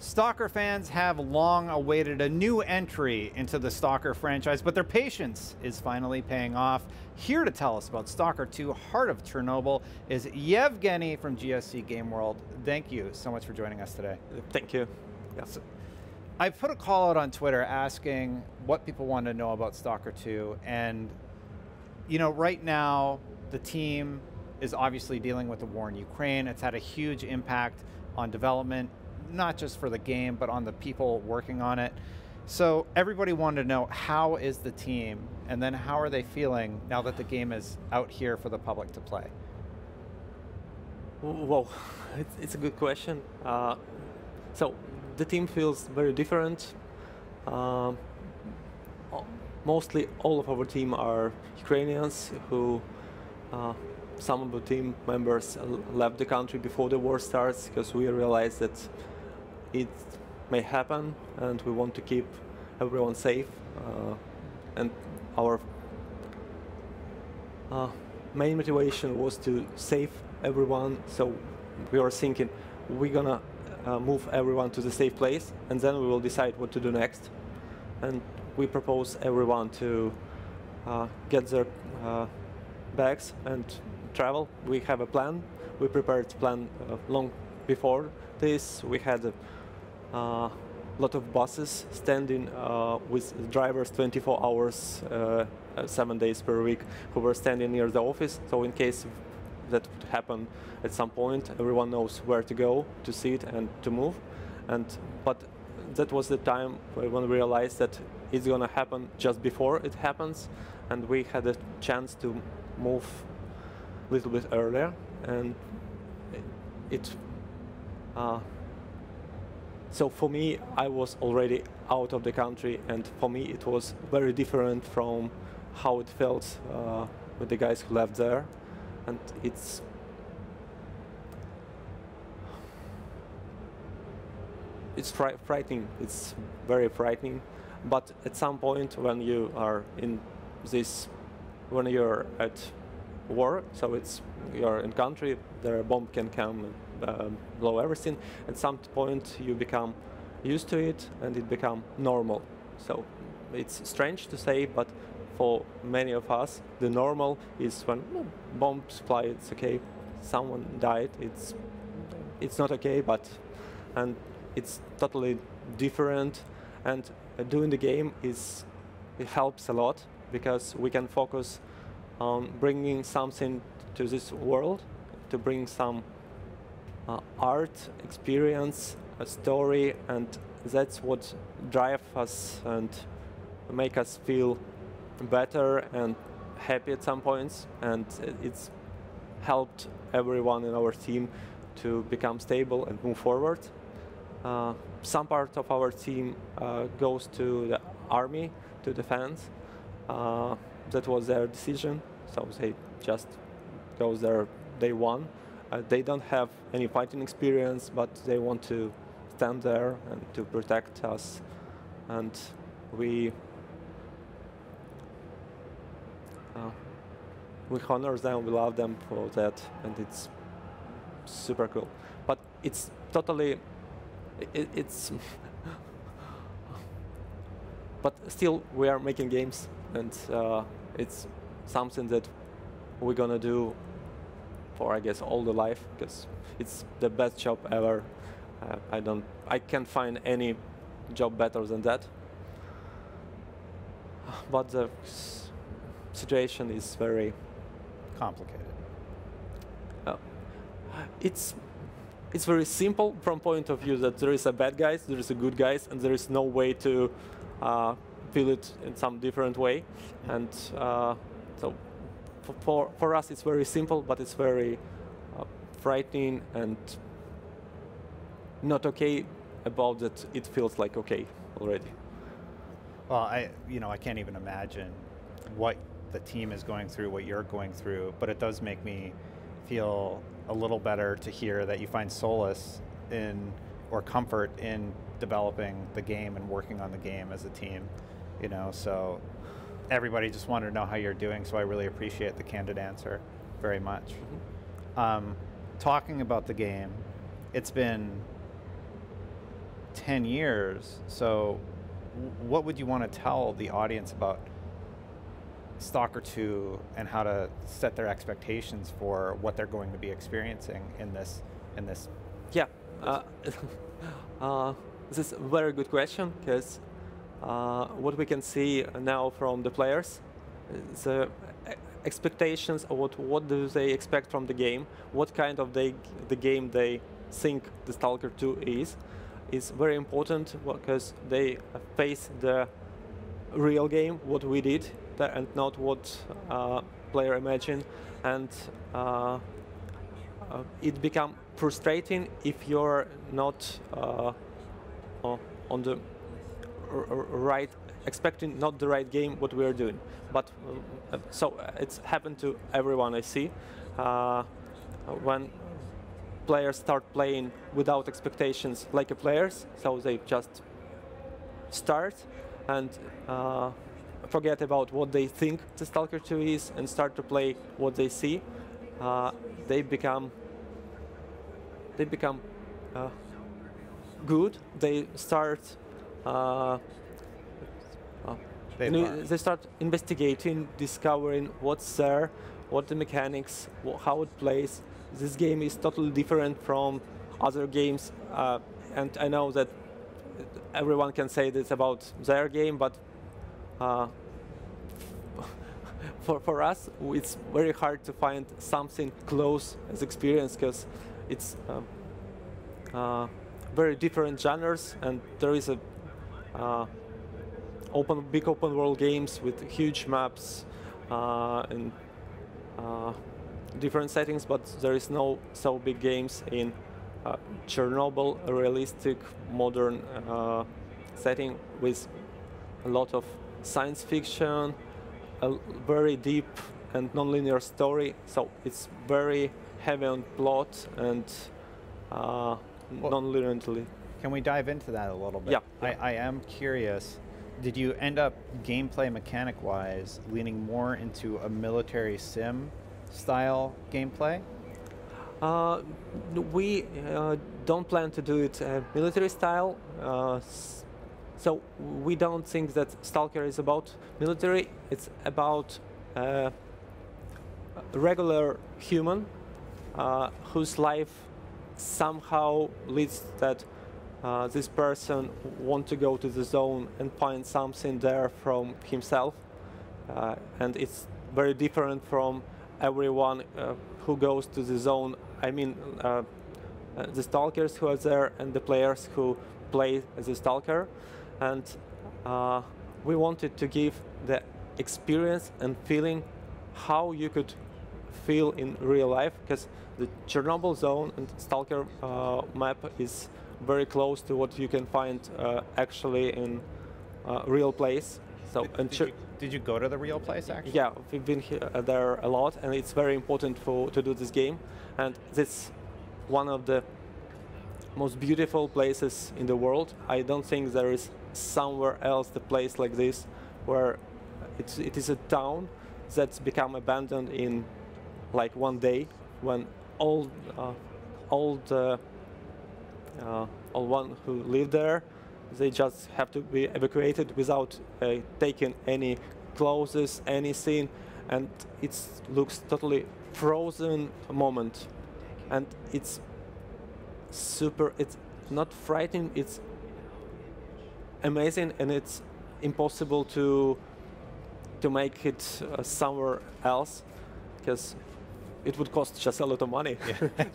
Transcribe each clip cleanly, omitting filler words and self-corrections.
Stalker fans have long awaited a new entry into the Stalker franchise, but their patience is finally paying off. Here to tell us about Stalker 2 Heart of Chornobyl is Evgeniy from GSC Game World. Thank you so much for joining us today. Thank you. Yes. I put a call out on Twitter asking what people want to know about Stalker 2, and you know, right now the team is obviously dealing with the war in Ukraine. It's had a huge impact on development, not just for the game, but on the people working on it. So everybody wanted to know, how is the team, and then how are they feeling now that the game is out here for the public to play? Well, it's a good question. So the team feels very different. Mostly all of our team are Ukrainians who some of the team members left the country before the war starts because we realized that it may happen and we want to keep everyone safe. And our main motivation was to save everyone, so we were thinking we're gonna move everyone to the safe place and then we will decide what to do next. And we propose everyone to get their bags and travel. We have a plan. We prepared a plan long before this. We had a lot of buses standing with drivers 24 hours, 7 days per week, who were standing near the office. So in case that would happen at some point, everyone knows where to go to see it and to move. But that was the time when we realized that it's going to happen just before it happens, and we had a chance to move a little bit earlier. And so for me, I was already out of the country, and for me it was very different from how it felt with the guys who left there. And it's frightening. It's very frightening. But at some point, when you are in this, when you're at war, so you're in country, the bomb can come and blow everything. At some point, you become used to it, and it becomes normal. So it's strange to say, but for many of us, the normal is when bombs fly. It's okay. Someone died. It's not okay, and it's totally different. And doing the game it helps a lot because we can focus on bringing something to this world, to bring some art, experience, a story, and that's what drives us and make us feel better and happy at some points. And it's helped everyone in our team to become stable and move forward. Some part of our team goes to the army to defend. That was their decision, so they just goes there day one. They don't have any fighting experience, but they want to stand there and to protect us. And we honor them, we love them for that, and it's super cool. But it's totally, but still we are making games, and it's something that we're gonna do for, I guess, all the life, because it's the best job ever. I can't find any job better than that. But the situation is very complicated. It's very simple from point of view that there is a bad guys, there is a good guys, and there is no way to feel it in some different way. And so for us it's very simple, but it's very frightening and not okay about that. It feels like okay already. Well, I can't even imagine what the team is going through, what you're going through, but it does make me feel a little better to hear that you find solace in, or comfort in, developing the game and working on the game as a team. So everybody just wanted to know how you're doing, so I really appreciate the candid answer very much. Talking about the game, it's been 10 years. So what would you want to tell the audience about Stalker 2 and how to set their expectations for what they're going to be experiencing in this? Yeah, this is a very good question, because what we can see now from the players, the expectations of what do they expect from the game, what kind of the game they think the Stalker 2 is very important, because they face the real game, what we did, and not what player imagined, and it become frustrating if you're not on the right, expecting not the right game what we are doing. But so it's happened to everyone I see. When players start playing without expectations like a players, so they just start and forget about what they think the Stalker 2 is and start to play what they see. They become good. They start they start investigating, discovering what's there, what the mechanics, how it plays. This game is totally different from other games, and I know that everyone can say this about their game, but for us, it's very hard to find something close as experience, because it's very different genres, and there is a big open world games with huge maps and different settings, but there is no so big games in Chornobyl, a realistic modern setting with a lot of science fiction, a very deep and non-linear story. So it's very heavy on plot and non-linearly. Can we dive into that a little bit? Yeah. I am curious. Did you end up gameplay mechanic-wise leaning more into a military sim style gameplay? We don't plan to do it military style, so we don't think that Stalker is about military. It's about a regular human whose life somehow leads that this person wants to go to the zone and find something there from himself, and it's very different from everyone who goes to the zone. I mean, the Stalkers who are there and the players who play as a Stalker, and we wanted to give the experience and feeling how you could feel in real life, because the Chornobyl zone and Stalker map is very close to what you can find actually in real place. So did you go to the real place actually? Yeah, we've been there a lot, and it's very important to do this game. And this one of the most beautiful places in the world. I don't think there is somewhere else the place like this, where it is a town that's become abandoned in like one day, when all one who live there, they just have to be evacuated without taking any clothes, anything, and it looks totally frozen moment. And it's super, it's not frightening, it's amazing, and it's impossible to make it somewhere else, because it would cost just a lot of money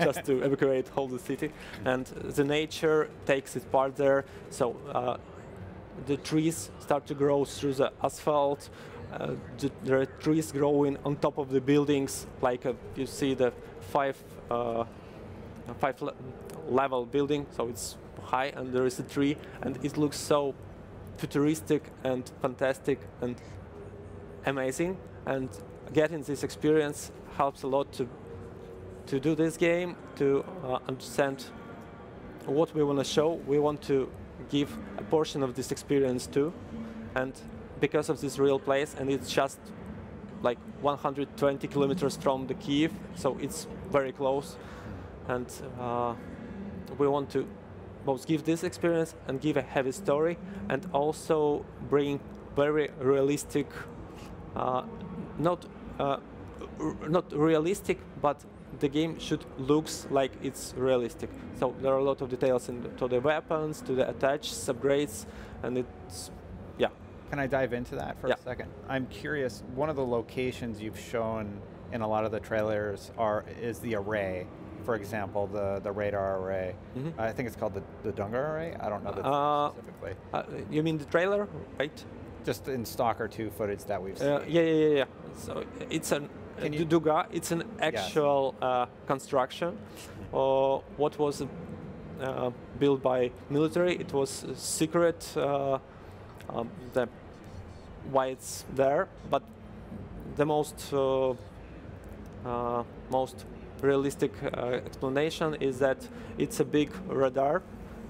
just to evacuate whole the city. And the nature takes its part there. So the trees start to grow through the asphalt. There are trees growing on top of the buildings, like you see the five level building. So it's high, and there is a tree, and it looks so futuristic and fantastic and amazing. And getting this experience helps a lot to do this game, to understand what we want to show. We want to give a portion of this experience too, and because of this real place, and it's just like 120 kilometers from the Kyiv, so it's very close, and we want both give this experience and give a heavy story, and also bring very realistic, not realistic, but the game should looks like it's realistic. So there are a lot of details to the weapons, to the attached upgrades, and it's, yeah. Can I dive into that for a second? I'm curious, one of the locations you've shown in a lot of the trailers is the array. For example, the radar array. Mm-hmm. I think it's called the Dunga array. I don't know the specifically. You mean the trailer, right? Just in Stalker 2 footage that we've seen. Yeah. So it's an Dunga. It's an actual construction. What was built by military? It was secret. Why it's there, but the most realistic explanation is that it's a big radar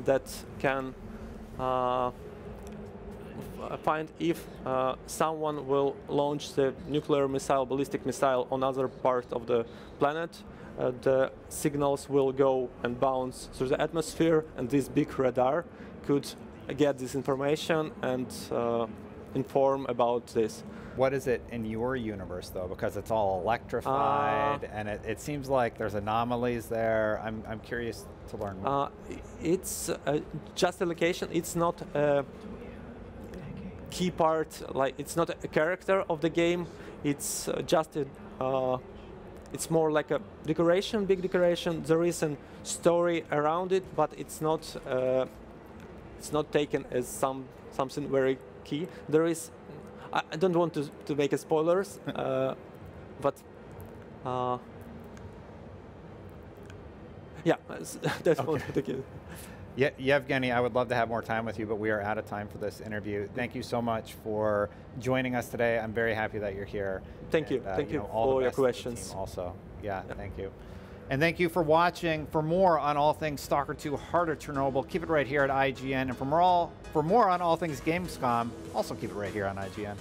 that can find if someone will launch the nuclear missile, ballistic missile on other part of the planet. The signals will go and bounce through the atmosphere, and this big radar could get this information and inform about this. What is it in your universe, though? Because it's all electrified, and it seems like there's anomalies there. I'm curious to learn more. It's just a location. It's not a key part. Like, it's not a character of the game. It's just it's more like a decoration, big decoration. There is a story around it, but it's not taken as something very key. There is. I don't want to make a spoilers, but yeah, that's what I think. Yeah, Evgeniy, I would love to have more time with you, but we are out of time for this interview. Thank you so much for joining us today. I'm very happy that you're here. Thank you. Thank you for your questions. Also, yeah, thank you. And thank you for watching. For more on all things Stalker 2 Heart of Chornobyl, keep it right here at IGN. And for more on all things Gamescom, also keep it right here on IGN.